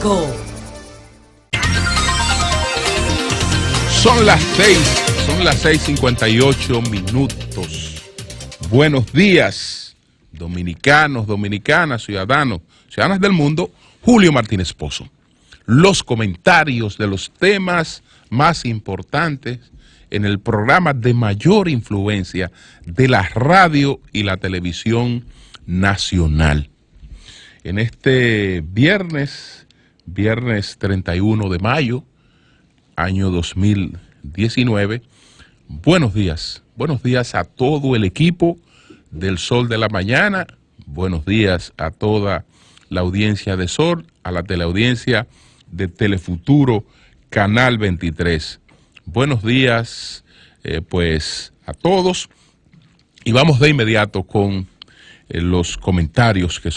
5. Son las 6:58 minutos. Buenos días, dominicanos, dominicanas, ciudadanas del mundo. Julio Martínez Pozo. Los comentarios de los temas más importantes en el programa de mayor influencia de la radio y la televisión nacional. En este viernes 31 de mayo, año 2019, buenos días a todo el equipo del Sol de la Mañana, buenos días a toda la audiencia de Sol, a la teleaudiencia de Telefuturo, Canal 23. Buenos días, pues, a todos, y vamos de inmediato con los comentarios, que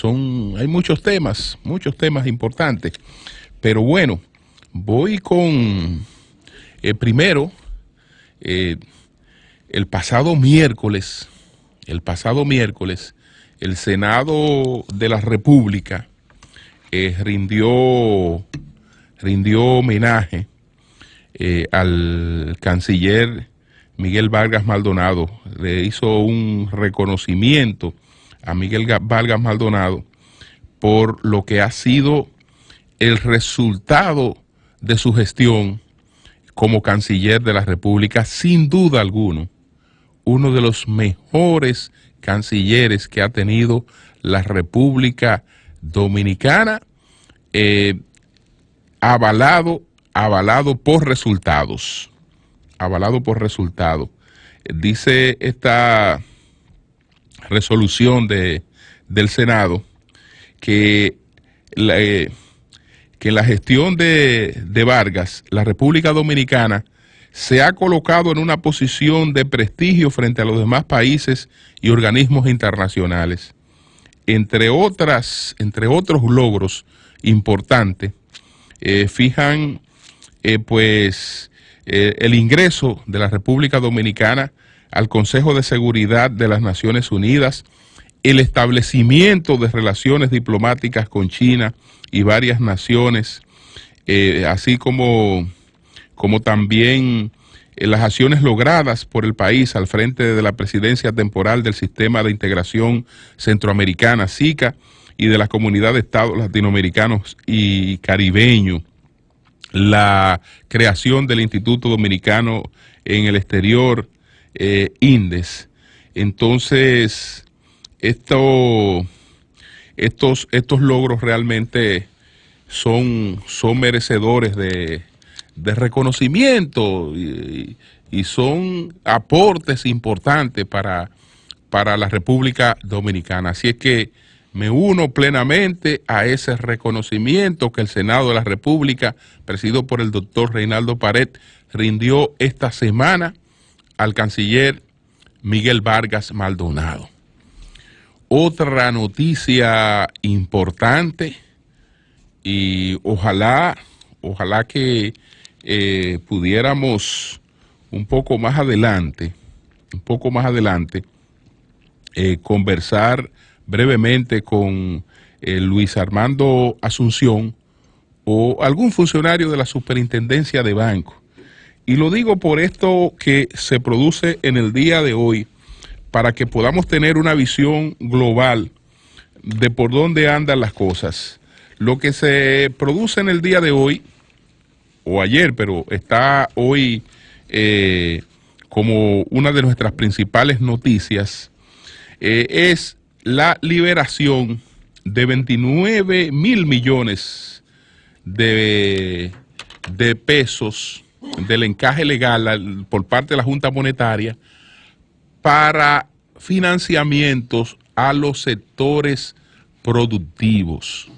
hay muchos temas importantes, pero bueno, voy con primero, el pasado miércoles, el Senado de la República rindió homenaje al canciller Miguel Vargas Maldonado. Le hizo un reconocimiento a Miguel Vargas Maldonado por lo que ha sido el resultado de su gestión como canciller de la República, sin duda alguna, uno de los mejores cancilleres que ha tenido la República Dominicana, avalado por resultados. Dice esta resolución del Senado que en la gestión de Vargas, la República Dominicana se ha colocado en una posición de prestigio frente a los demás países y organismos internacionales. Entre otros logros importantes, fijan el ingreso de la República Dominicana al Consejo de Seguridad de las Naciones Unidas, el establecimiento de relaciones diplomáticas con China y varias naciones, así como también las acciones logradas por el país al frente de la presidencia temporal del Sistema de Integración Centroamericana, SICA, y de la Comunidad de Estados Latinoamericanos y Caribeños, la creación del Instituto Dominicano en el Exterior, INDES. Entonces, estos logros realmente son merecedores de reconocimiento y son aportes importantes para la República Dominicana. Así es que me uno plenamente a ese reconocimiento que el Senado de la República, presidido por el doctor Reinaldo Pared, rindió esta semana al canciller Miguel Vargas Maldonado. Otra noticia importante, y ojalá que pudiéramos un poco más adelante, conversar brevemente con Luis Armando Asunción o algún funcionario de la Superintendencia de Banco. Y lo digo por esto que se produce en el día de hoy, para que podamos tener una visión global de por dónde andan las cosas. Lo que se produce en el día de hoy, o ayer, pero está hoy como una de nuestras principales noticias, es la liberación de 29 mil millones de pesos del encaje legal por parte de la Junta Monetaria para financiamientos a los sectores productivos.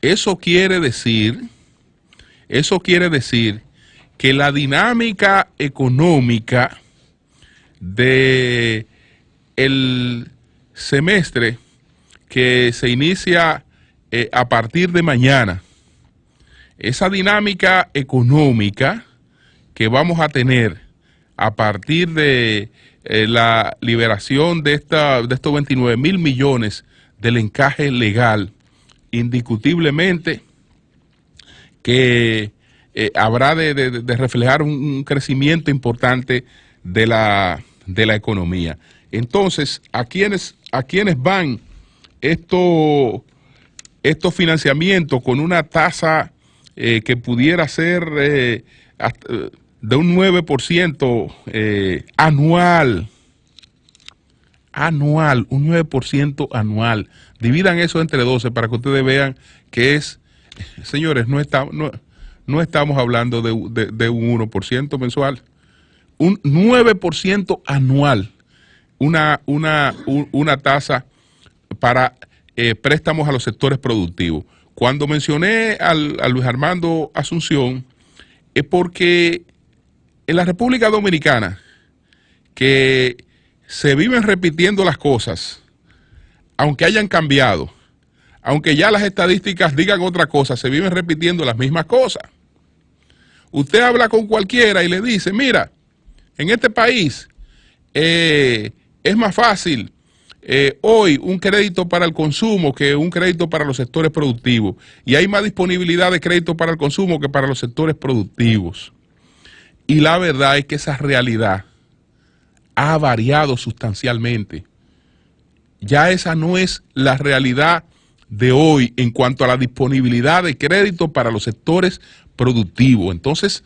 Eso quiere decir que la dinámica económica de el semestre que se inicia a partir de mañana, esa dinámica económica que vamos a tener a partir de la liberación de estos 29 mil millones del encaje legal, indiscutiblemente que habrá de reflejar un crecimiento importante de la economía. Entonces, ¿a quiénes van estos financiamientos con una tasa que pudiera ser de un 9% anual? Un 9% anual. Dividan eso entre 12 para que ustedes vean que es, señores, no estamos hablando de un 1% mensual, un 9% anual, una tasa para préstamos a los sectores productivos. Cuando mencioné a Luis Armando Asunción, es porque en la República Dominicana, que se viven repitiendo las cosas, aunque hayan cambiado, aunque ya las estadísticas digan otra cosa, se viven repitiendo las mismas cosas. Usted habla con cualquiera y le dice, mira, en este país es más fácil hoy un crédito para el consumo que un crédito para los sectores productivos. Y hay más disponibilidad de crédito para el consumo que para los sectores productivos. Y la verdad es que esa realidad ha variado sustancialmente. Ya esa no es la realidad de hoy en cuanto a la disponibilidad de crédito para los sectores productivos. Entonces,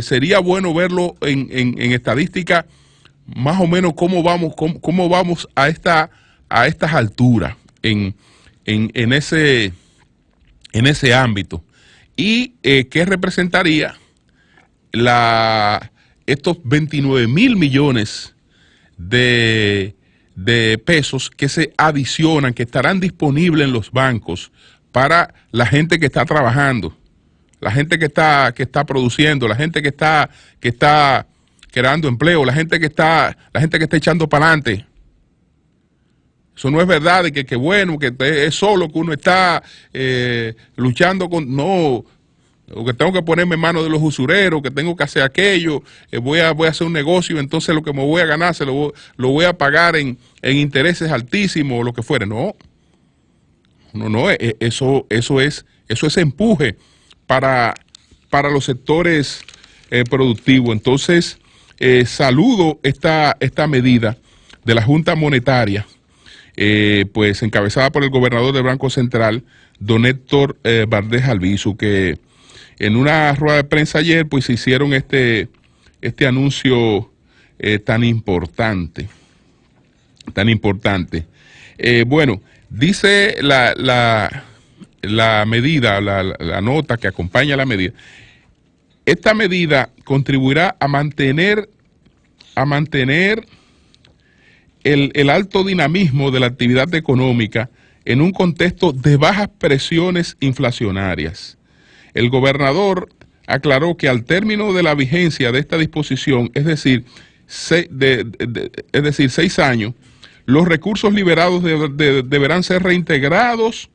sería bueno verlo en estadística, más o menos cómo vamos a estas alturas en ese ámbito. Y qué representaría estos 29,000 millones de pesos que se adicionan, que estarán disponibles en los bancos para la gente que está trabajando, la gente que está produciendo, la gente que está creando empleo, la gente que está echando para adelante. Eso no es verdad de que bueno, que es solo que uno está luchando con... No, que tengo que ponerme en manos de los usureros, que tengo que hacer aquello, voy a hacer un negocio, entonces lo que me voy a ganar lo voy a pagar en intereses altísimos o lo que fuere. No, eso es empuje para los sectores productivos. Entonces, saludo esta medida de la Junta Monetaria, pues encabezada por el gobernador del Banco Central, don Héctor Valdés Albizu, que en una rueda de prensa ayer pues hicieron este anuncio tan importante. Bueno, dice la medida, la nota que acompaña la medida. Esta medida contribuirá a mantener el alto dinamismo de la actividad económica en un contexto de bajas presiones inflacionarias. El gobernador aclaró que al término de la vigencia de esta disposición, es decir, 6 años, los recursos liberados deberán ser reintegrados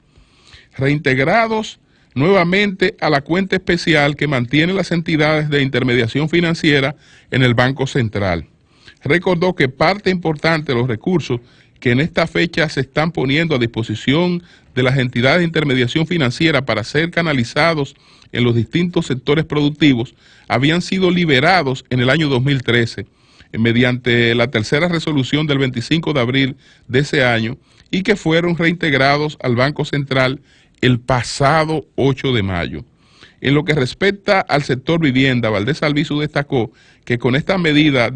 nuevamente a la cuenta especial que mantienen las entidades de intermediación financiera en el Banco Central. Recordó que parte importante de los recursos que en esta fecha se están poniendo a disposición de las entidades de intermediación financiera para ser canalizados en los distintos sectores productivos habían sido liberados en el año 2013 mediante la tercera resolución del 25 de abril de ese año y que fueron reintegrados al Banco Central el pasado 8 de mayo. En lo que respecta al sector vivienda, Valdés Albizu destacó que con esta medida,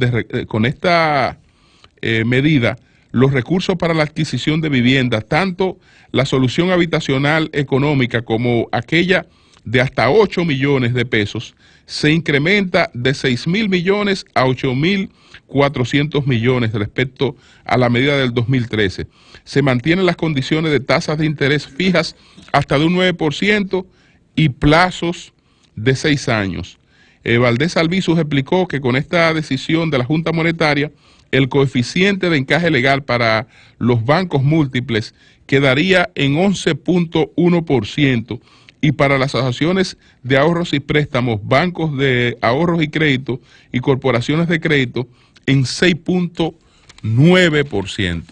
los recursos para la adquisición de viviendas, tanto la solución habitacional económica como aquella de hasta 8 millones de pesos, se incrementa de 6,000 millones a 8,400 millones respecto a la medida del 2013. Se mantienen las condiciones de tasas de interés fijas hasta de un 9% y plazos de 6 años. Valdés Albizu explicó que con esta decisión de la Junta Monetaria, el coeficiente de encaje legal para los bancos múltiples quedaría en 11.1% y para las asociaciones de ahorros y préstamos, bancos de ahorros y crédito y corporaciones de crédito en 6.9%.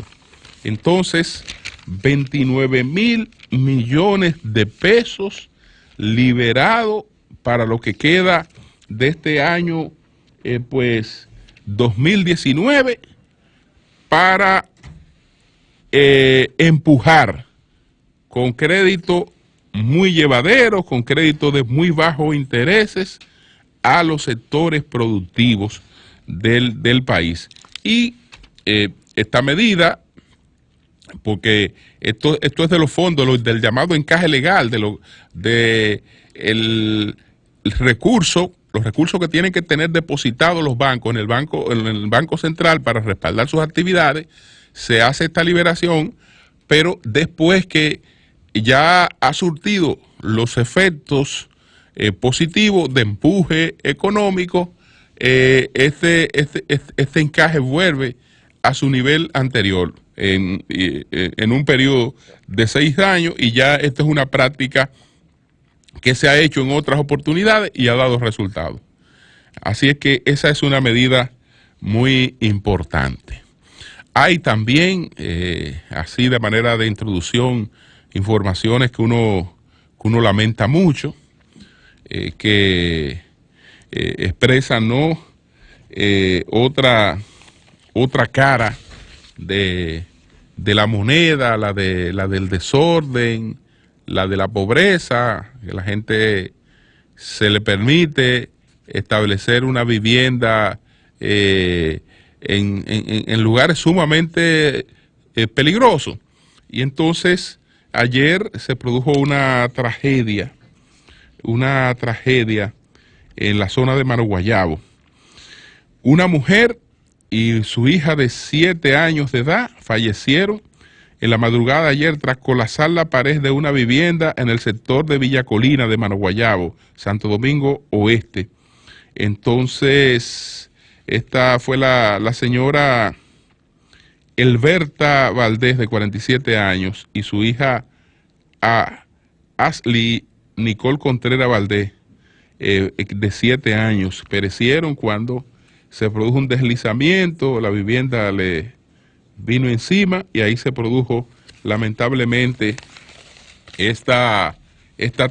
Entonces, 29,000 millones de pesos liberados para lo que queda de este año, pues 2019, para empujar con crédito muy llevadero, con crédito de muy bajos intereses a los sectores productivos del país. Y esta medida, porque esto es de los fondos, del llamado encaje legal, el recurso, los recursos que tienen que tener depositados los bancos en el banco central para respaldar sus actividades, se hace esta liberación, pero después que ya ha surtido los efectos positivos de empuje económico, este encaje vuelve a su nivel anterior en un periodo de 6 años, y ya esto es una práctica que se ha hecho en otras oportunidades y ha dado resultados. Así es que esa es una medida muy importante. Hay también, así de manera de introducción, informaciones que uno lamenta mucho, que expresan, ¿no?, otra cara de la moneda, la del desorden, la de la pobreza, que la gente se le permite establecer una vivienda en lugares sumamente peligrosos. Y entonces ayer se produjo una tragedia en la zona de Manoguayabo. Una mujer y su hija de 7 años de edad fallecieron en la madrugada de ayer tras colapsar la pared de una vivienda en el sector de Villa Colina de Manoguayabo, Santo Domingo Oeste. Entonces, esta fue la señora Elberta Valdés, de 47 años, y su hija Ashley Nicole Contreras Valdés, de 7 años. Perecieron cuando se produjo un deslizamiento, la vivienda le vino encima y ahí se produjo lamentablemente esta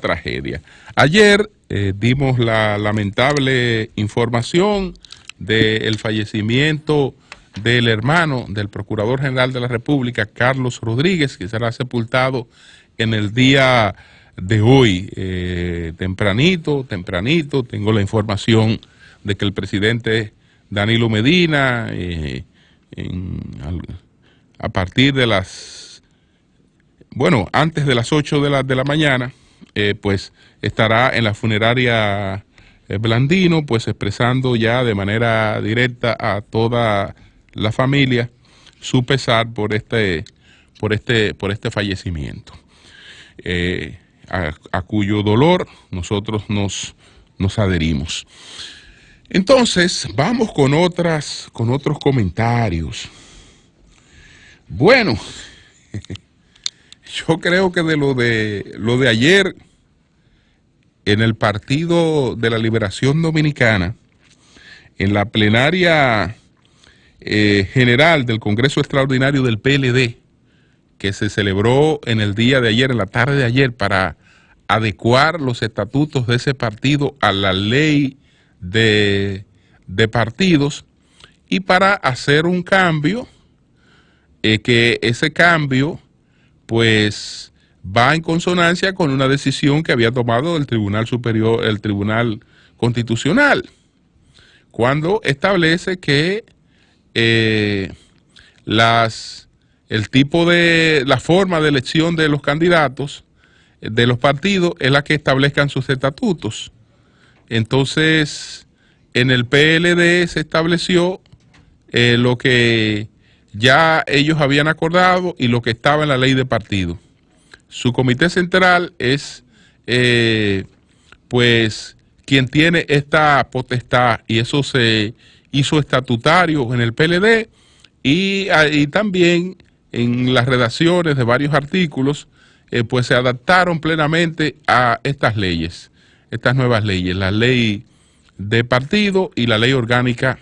tragedia. Ayer dimos la lamentable información del fallecimiento del hermano del Procurador General de la República, Carlos Rodríguez, que será sepultado en el día de hoy. Tempranito, tengo la información de que el presidente Danilo Medina, a partir de antes de las 8 de la mañana, pues estará en la funeraria Blandino, pues expresando ya de manera directa a toda la familia su pesar por este fallecimiento, a cuyo dolor nosotros nos adherimos. Entonces, vamos con otros comentarios. Bueno, yo creo que de lo de ayer en el Partido de la Liberación Dominicana, en la plenaria general del Congreso Extraordinario del PLD, que se celebró en el día de ayer, en la tarde de ayer, para adecuar los estatutos de ese partido a la ley de partidos, y para hacer un cambio, que ese cambio pues va en consonancia con una decisión que había tomado el Tribunal Superior, el Tribunal Constitucional, cuando establece que la forma de elección de los candidatos de los partidos es la que establezcan sus estatutos. Entonces, en el PLD se estableció lo que ya ellos habían acordado y lo que estaba en la ley de partido. Su comité central es, pues, quien tiene esta potestad, y eso se hizo estatutario en el PLD, y también en las redacciones de varios artículos, pues se adaptaron plenamente a estas leyes, estas nuevas leyes, la ley de partido y la ley orgánica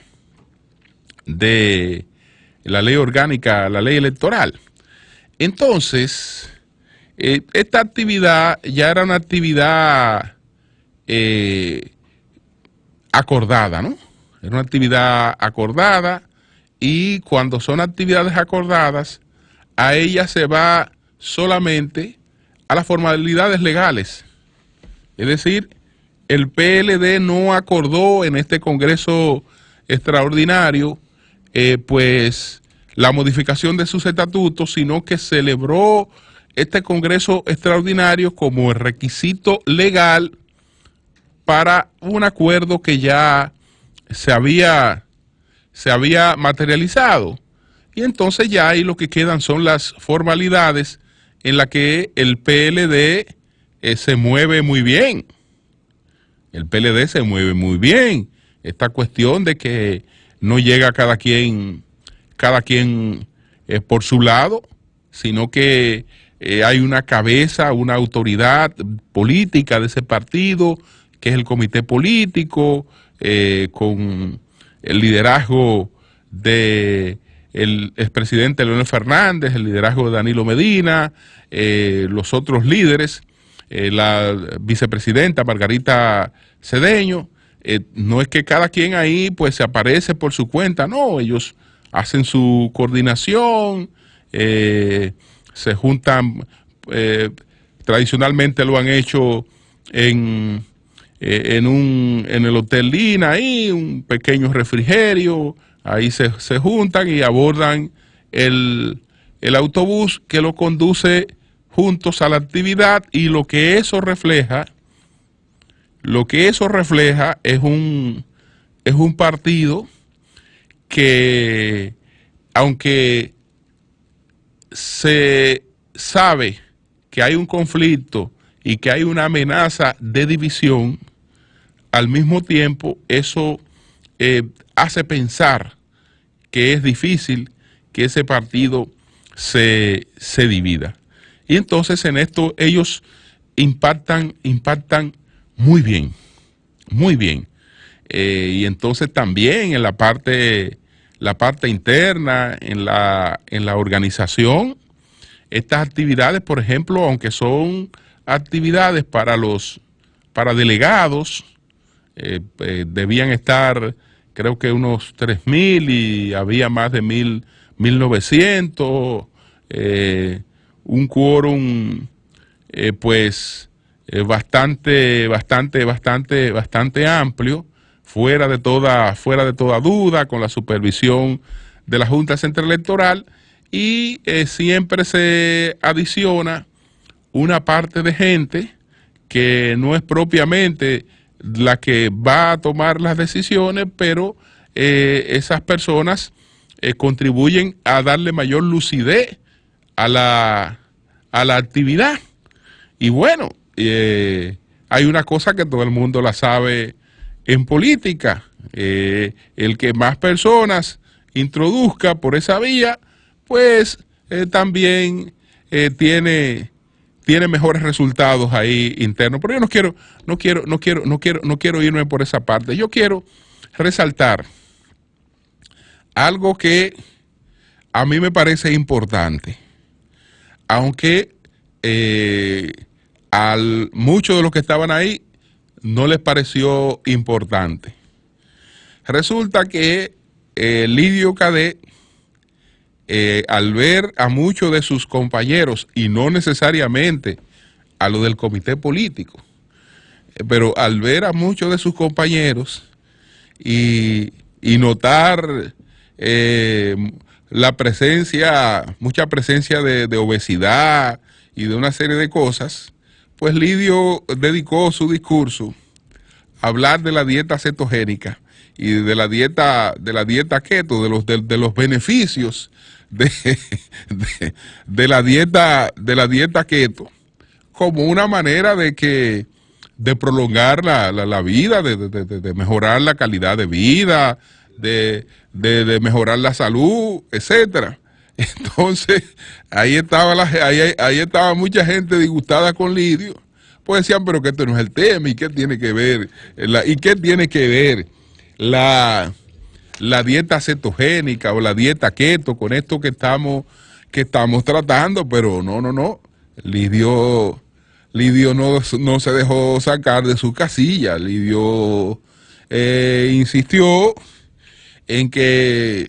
la ley electoral. Entonces, esta actividad ya era una actividad acordada, ¿no? Es una actividad acordada, y cuando son actividades acordadas, a ella se va solamente a las formalidades legales. Es decir, el PLD no acordó en este Congreso extraordinario pues la modificación de sus estatutos, sino que celebró este Congreso extraordinario como el requisito legal para un acuerdo que ya se había materializado. Y entonces ya ahí lo que quedan son las formalidades en las que el PLD se mueve muy bien. El PLD se mueve muy bien. Esta cuestión de que no llega cada quien por su lado, sino que hay una cabeza, una autoridad política de ese partido, que es el comité político, con el liderazgo de el expresidente Leonel Fernández, el liderazgo de Danilo Medina, los otros líderes, la vicepresidenta Margarita Cedeño. No es que cada quien ahí pues se aparece por su cuenta, no, ellos hacen su coordinación, se juntan, tradicionalmente lo han hecho en el Hotel Lina, ahí un pequeño refrigerio, ahí se juntan y abordan el autobús que lo conduce juntos a la actividad, y lo que eso refleja es un partido que, aunque se sabe que hay un conflicto y que hay una amenaza de división, al mismo tiempo eso hace pensar que es difícil que ese partido se divida. Y entonces en esto ellos impactan muy bien, muy bien. Y entonces también en la parte interna, en la organización, estas actividades, por ejemplo, aunque son actividades para delegados, debían estar creo que unos 3.000 y había más de 1.900, un quórum bastante amplio, fuera de toda duda, con la supervisión de la Junta Central Electoral, y siempre se adiciona una parte de gente que no es propiamente la que va a tomar las decisiones, pero esas personas contribuyen a darle mayor lucidez a la actividad. Y bueno, hay una cosa que todo el mundo la sabe en política: el que más personas introduzca por esa vía, pues también tiene mejores resultados ahí internos. Pero yo no quiero irme por esa parte. Yo quiero resaltar algo que a mí me parece importante, aunque muchos de los que estaban ahí no les pareció importante. Resulta que Lidio Cadet, al ver a muchos de sus compañeros, y no necesariamente a lo del comité político, pero al ver a muchos de sus compañeros y notar mucha presencia de obesidad y de una serie de cosas, pues Lidio dedicó su discurso a hablar de la dieta cetogénica y de la dieta keto, de los beneficios de la dieta keto, como una manera de prolongar la vida, de mejorar la calidad de vida, de mejorar la salud, etcétera. Entonces, ahí estaba mucha gente disgustada con Lidio, pues decían, pero que esto no es el tema, y qué tiene que ver la dieta cetogénica o la dieta keto con esto que estamos tratando. Pero no. Lidio Lidio no se dejó sacar de su casilla. Lidio insistió en que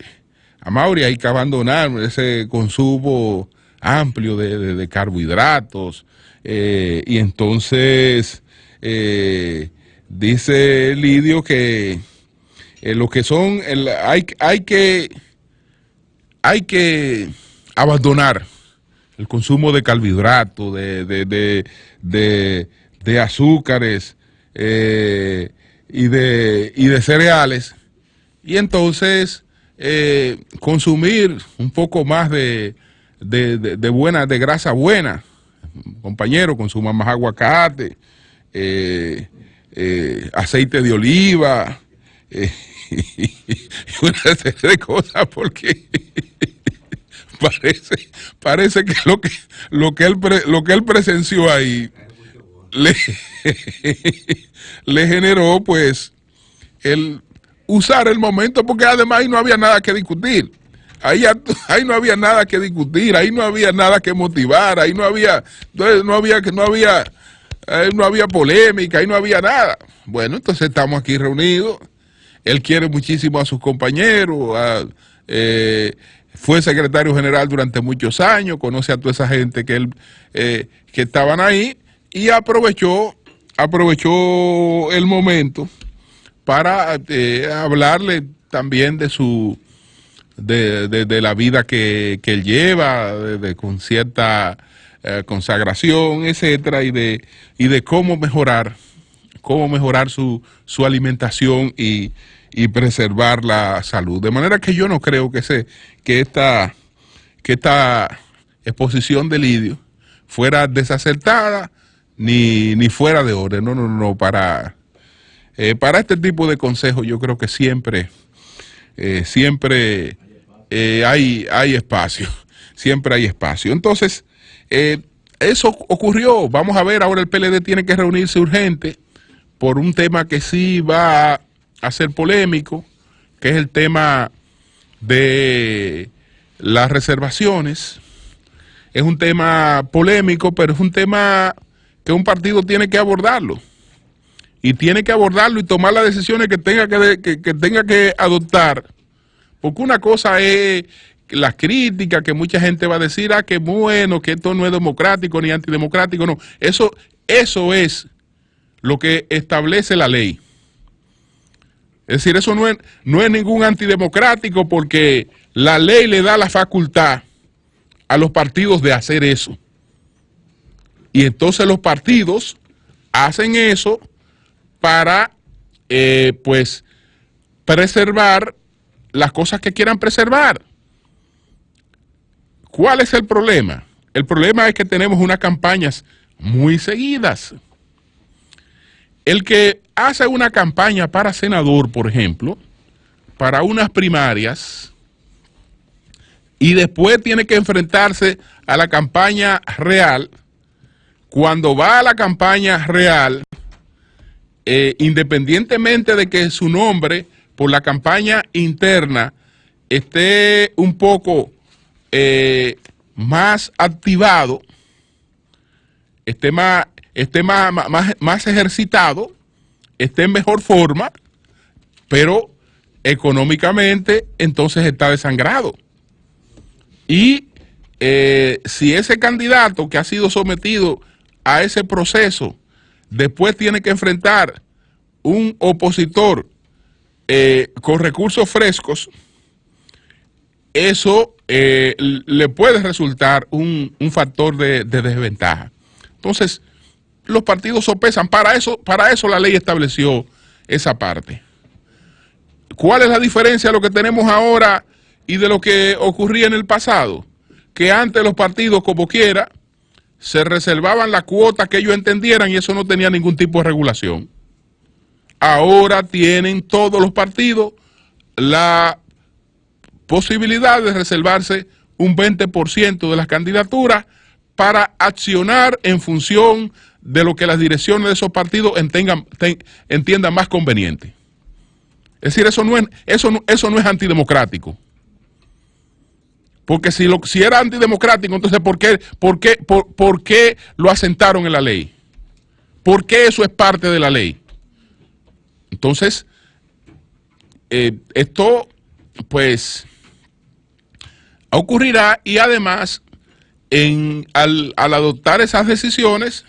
a Mauri hay que abandonar ese consumo amplio de carbohidratos. Y entonces dice Lidio que lo que son, hay que abandonar el consumo de carbohidratos, de azúcares y de cereales, y entonces consumir un poco más de grasa buena. Compañero, consuma más aguacate, aceite de oliva, y una serie de cosas, porque parece que lo que él presenció ahí le generó pues el usar el momento, porque además ahí no había nada que discutir. Ahí no había nada que discutir, ahí no había nada que motivar, ahí no había polémica, ahí no había nada. Bueno, entonces estamos aquí reunidos. Él quiere muchísimo a sus compañeros, fue secretario general durante muchos años, conoce a toda esa gente que estaban ahí, y aprovechó el momento para hablarle también de la vida que él lleva, con cierta consagración, etcétera, y de cómo mejorar su alimentación y preservar la salud. De manera que yo no creo que esta exposición de Lidio fuera desacertada ni fuera de orden. No. Para este tipo de consejos yo creo que siempre hay espacio. Siempre hay espacio. Entonces, eso ocurrió. Vamos a ver, ahora el PLD tiene que reunirse urgente por un tema que sí va a ser polémico, que es el tema de las reservaciones. Es un tema polémico, pero es un tema que un partido tiene que abordarlo. Y tiene que abordarlo y tomar las decisiones que tenga que adoptar. Porque una cosa es las críticas, que mucha gente va a decir, que bueno, que esto no es democrático ni antidemocrático. No, eso es lo que establece la ley. Es decir, eso no es ningún antidemocrático, porque la ley le da la facultad a los partidos de hacer eso. Y entonces los partidos hacen eso para, pues, preservar las cosas que quieran preservar. ¿Cuál es el problema? El problema es que tenemos unas campañas muy seguidas. El que hace una campaña para senador, por ejemplo, para unas primarias, y después tiene que enfrentarse a la campaña real, cuando va a la campaña real, independientemente de que su nombre por la campaña interna esté un poco más activado, esté más ejercitado, esté en mejor forma, pero económicamente entonces está desangrado. Y si ese candidato que ha sido sometido a ese proceso después tiene que enfrentar un opositor con recursos frescos, eso le puede resultar un factor de desventaja. Entonces, los partidos sopesan. Para eso la ley estableció esa parte. ¿Cuál es la diferencia de lo que tenemos ahora y de lo que ocurría en el pasado? Que antes los partidos, como quiera, se reservaban la cuota que ellos entendieran y eso no tenía ningún tipo de regulación. Ahora tienen todos los partidos la posibilidad de reservarse un 20% de las candidaturas para accionar en función de lo que las direcciones de esos partidos entiendan más conveniente. Es decir, eso no es antidemocrático. Porque si era antidemocrático, entonces ¿por qué lo asentaron en la ley? ¿Por qué eso es parte de la ley? Entonces, esto pues ocurrirá, y además al adoptar esas decisiones,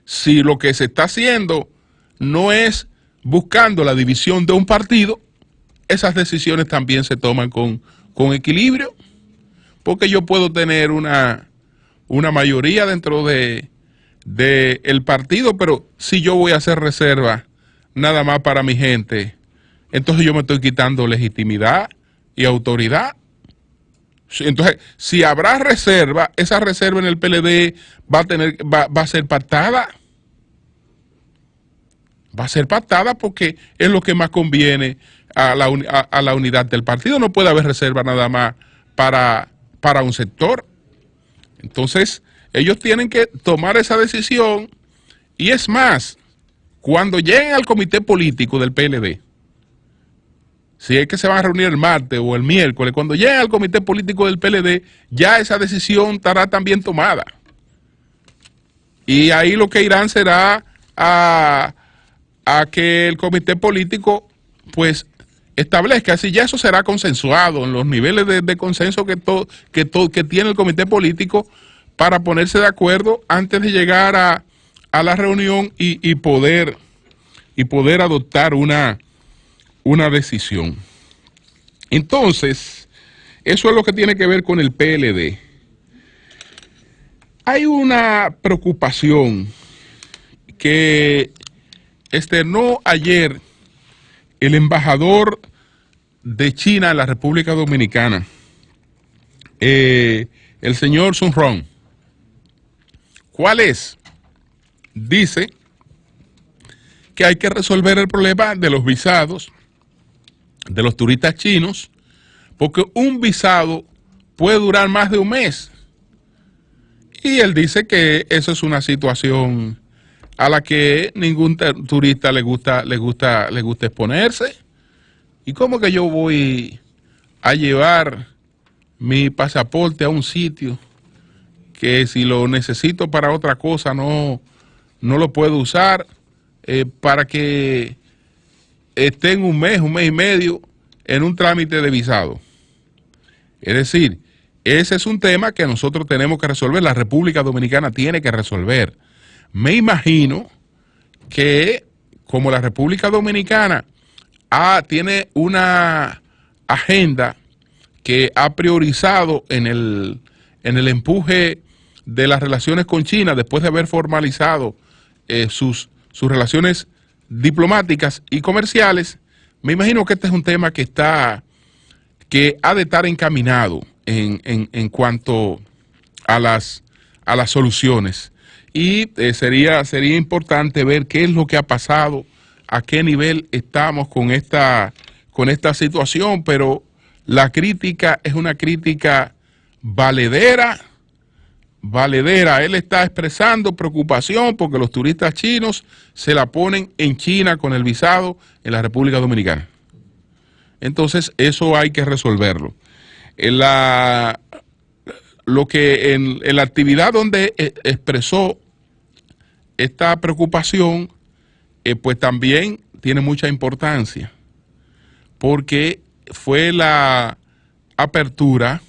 si lo que se está haciendo no es buscando la división de un partido, esas decisiones también se toman con equilibrio, porque yo puedo tener una mayoría dentro de el partido, pero si yo voy a hacer reserva nada más para mi gente, entonces yo me estoy quitando legitimidad y autoridad. Entonces, si habrá reserva, esa reserva en el PLD va a ser pactada. Va a ser pactada porque es lo que más conviene a la unidad del partido. No puede haber reserva nada más para un sector. Entonces, ellos tienen que tomar esa decisión, y es más, cuando lleguen al comité político del PLD, si es que se van a reunir el martes o el miércoles, cuando lleguen al comité político del PLD, ya esa decisión estará también tomada. Y ahí lo que irán será a que el comité político pues establezca, si ya eso será consensuado en los niveles de consenso que tiene el comité político, para ponerse de acuerdo antes de llegar a la reunión y poder adoptar una decisión. Entonces, eso es lo que tiene que ver con el PLD. Hay una preocupación que externó ayer el embajador de China en la República Dominicana, el señor Sun Rong. ¿Cuál es? Dice que hay que resolver el problema de los visados de los turistas chinos, porque un visado puede durar más de un mes. Y él dice que eso es una situación a la que ningún turista le gusta exponerse. ¿Y cómo que yo voy a llevar mi pasaporte a un sitio que si lo necesito para otra cosa no lo puedo usar, para que esté en un mes y medio en un trámite de visado? Es decir, ese es un tema que nosotros tenemos que resolver, la República Dominicana tiene que resolver. Me imagino que como la República Dominicana tiene una agenda que ha priorizado en el empuje de las relaciones con China, después de haber formalizado sus relaciones diplomáticas y comerciales, me imagino que este es un tema que ha de estar encaminado en cuanto a las soluciones. Y sería importante ver qué es lo que ha pasado, a qué nivel estamos con esta situación, pero la crítica es una crítica valedera. Él está expresando preocupación porque los turistas chinos se la ponen en China con el visado en la República Dominicana. Entonces, eso hay que resolverlo. En la actividad donde expresó esta preocupación, pues también tiene mucha importancia, porque fue la apertura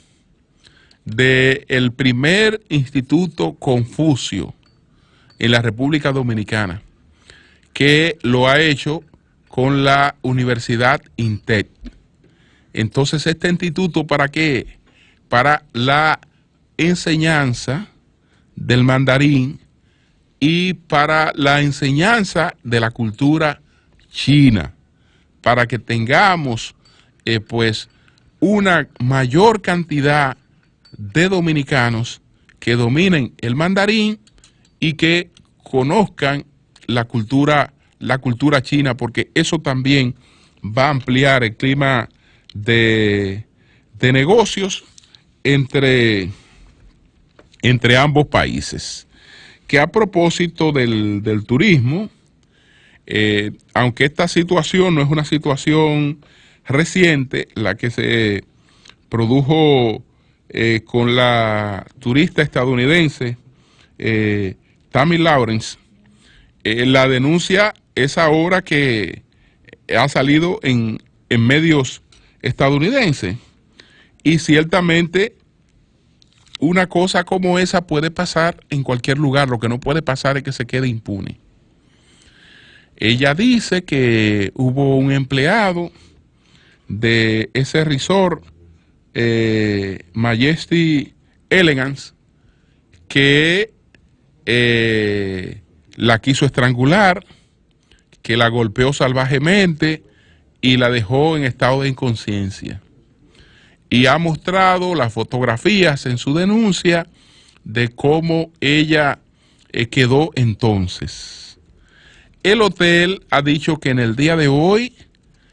del primer Instituto Confucio en la República Dominicana, que lo ha hecho con la Universidad INTEC. Entonces, este instituto, ¿para qué? Para la enseñanza del mandarín y para la enseñanza de la cultura china, para que tengamos pues una mayor cantidad de dominicanos que dominen el mandarín y que conozcan la cultura china, porque eso también va a ampliar el clima de negocios entre ambos países. Que a propósito del turismo, aunque esta situación no es una situación reciente, la que se produjo con la turista estadounidense Tammy Lawrence. La denuncia es ahora que ha salido en medios estadounidenses, y ciertamente una cosa como esa puede pasar en cualquier lugar. Lo que no puede pasar es que se quede impune. Ella dice que hubo un empleado de ese resort, Majesty Elegance, que la quiso estrangular, que la golpeó salvajemente y la dejó en estado de inconsciencia. Y ha mostrado las fotografías en su denuncia de cómo ella quedó entonces. El hotel ha dicho que en el día de hoy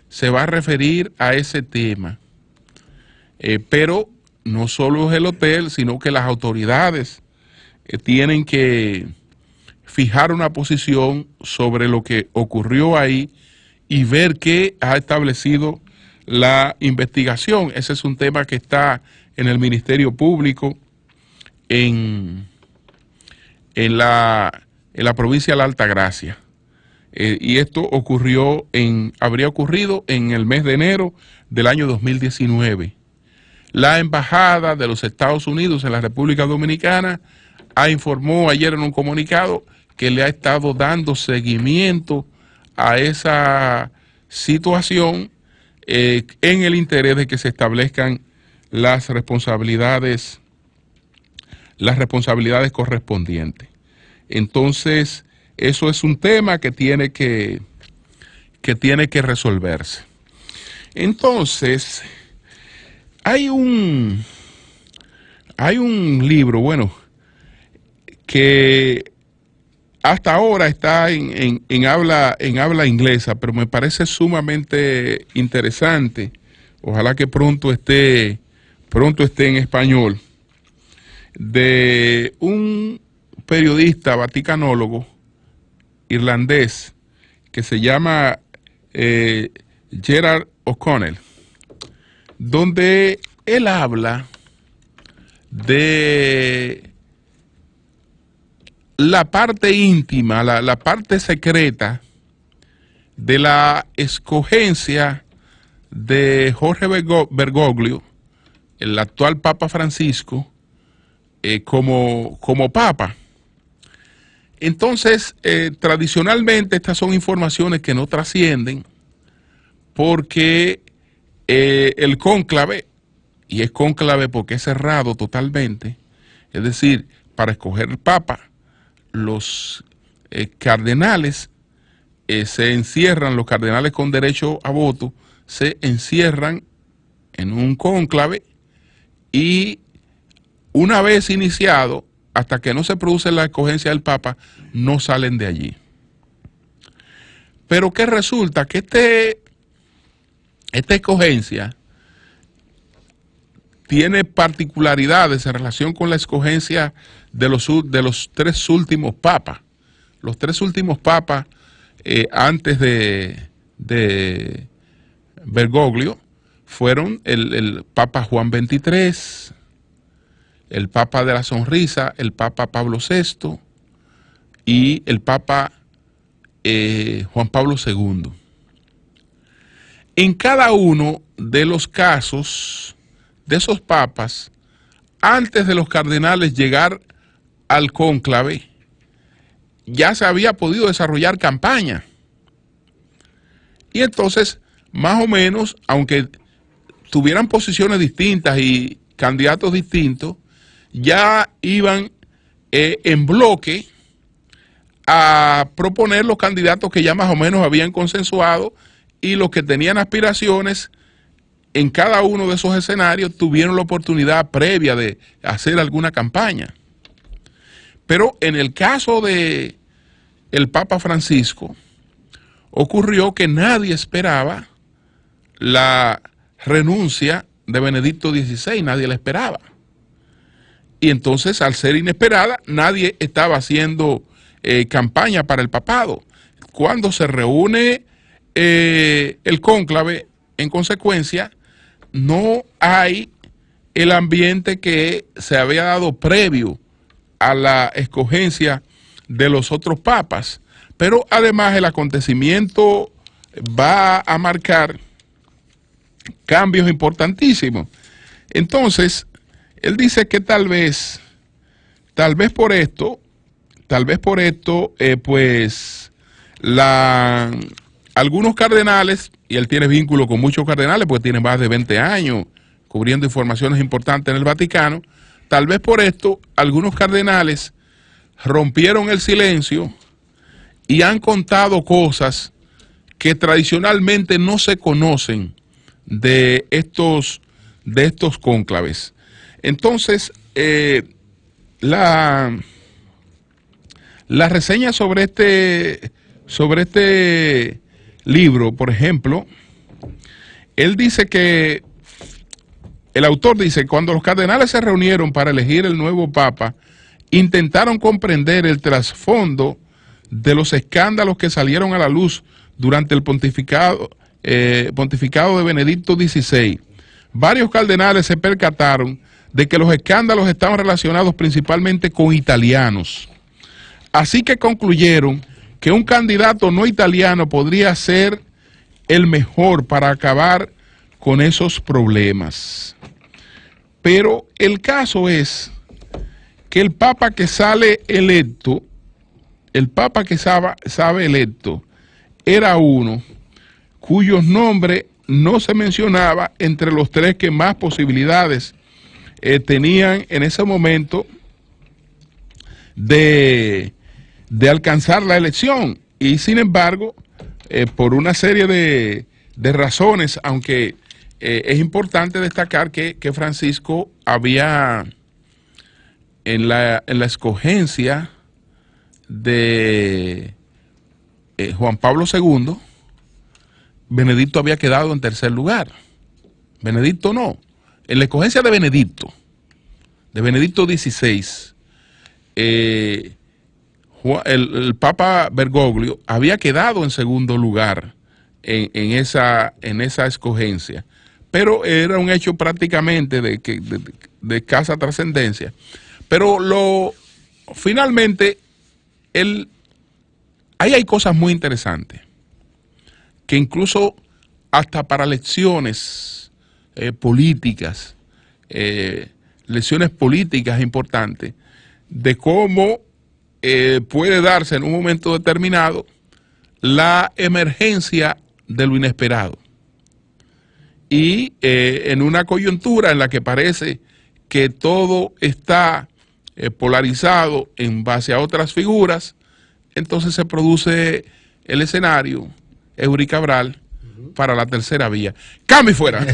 se va a referir a ese tema. Pero no solo es el hotel, sino que las autoridades tienen que fijar una posición sobre lo que ocurrió ahí y ver qué ha establecido la investigación. Ese es un tema que está en el Ministerio Público en la provincia de la Altagracia. Y esto habría ocurrido en el mes de enero del año 2019. La Embajada de los Estados Unidos en la República Dominicana informó ayer en un comunicado que le ha estado dando seguimiento a esa situación en el interés de que se establezcan las responsabilidades correspondientes. Entonces, eso es un tema que tiene que resolverse. Entonces, hay un libro, bueno, que hasta ahora está en habla inglesa, pero me parece sumamente interesante. Ojalá que pronto esté en español, de un periodista vaticanólogo irlandés que se llama Gerard O'Connell, donde él habla de la parte íntima, la parte secreta de la escogencia de Jorge Bergoglio, el actual Papa Francisco, como papa. Entonces, tradicionalmente estas son informaciones que no trascienden porque el cónclave, y es cónclave porque es cerrado totalmente, es decir, para escoger el papa, los cardenales se encierran, los cardenales con derecho a voto se encierran en un cónclave, y una vez iniciado, hasta que no se produce la escogencia del papa, no salen de allí. Pero que resulta que esta escogencia tiene particularidades en relación con la escogencia de los tres últimos papas. Los tres últimos papas antes de Bergoglio fueron el Papa Juan XXIII, el Papa de la Sonrisa, el Papa Pablo VI y el Papa Juan Pablo II. En cada uno de los casos de esos papas, antes de los cardenales llegar al cónclave, ya se había podido desarrollar campaña. Y entonces, más o menos, aunque tuvieran posiciones distintas y candidatos distintos, ya iban en bloque a proponer los candidatos que ya más o menos habían consensuado, y los que tenían aspiraciones en cada uno de esos escenarios tuvieron la oportunidad previa de hacer alguna campaña. Pero en el caso de el Papa Francisco, ocurrió que nadie esperaba la renuncia de Benedicto XVI, nadie la esperaba. Y entonces, al ser inesperada, nadie estaba haciendo campaña para el papado. Cuando se reúne el cónclave, en consecuencia, no hay el ambiente que se había dado previo a la escogencia de los otros papas. Pero además el acontecimiento va a marcar cambios importantísimos. Entonces, él dice que tal vez por esto, pues, algunos cardenales, y él tiene vínculo con muchos cardenales, porque tiene más de 20 años cubriendo informaciones importantes en el Vaticano, tal vez por esto, algunos cardenales rompieron el silencio y han contado cosas que tradicionalmente no se conocen de estos cónclaves. Entonces, la reseña sobre este libro, por ejemplo, él dice que, el autor dice, cuando los cardenales se reunieron para elegir el nuevo papa, intentaron comprender el trasfondo de los escándalos que salieron a la luz durante el pontificado de Benedicto XVI. Varios cardenales se percataron de que los escándalos estaban relacionados principalmente con italianos. Así que concluyeron que un candidato no italiano podría ser el mejor para acabar con esos problemas. Pero el caso es que el papa que sale electo, era uno cuyos nombres no se mencionaba entre los tres que más posibilidades tenían en ese momento de alcanzar la elección. Y sin embargo, por una serie de razones, aunque es importante destacar que Francisco había, en la escogencia de Juan Pablo II, Benedicto había quedado en tercer lugar. Benedicto no. En la escogencia de Benedicto XVI, el Papa Bergoglio había quedado en segundo lugar en esa escogencia, pero era un hecho prácticamente de escasa trascendencia. Pero finalmente, ahí hay cosas muy interesantes, que incluso hasta para lecciones políticas, lecciones políticas importantes, de cómo puede darse en un momento determinado la emergencia de lo inesperado. Y en una coyuntura en la que parece que todo está polarizado en base a otras figuras, entonces se produce el escenario, Eury Cabral, para la tercera vía. ¡Cambio y fuera!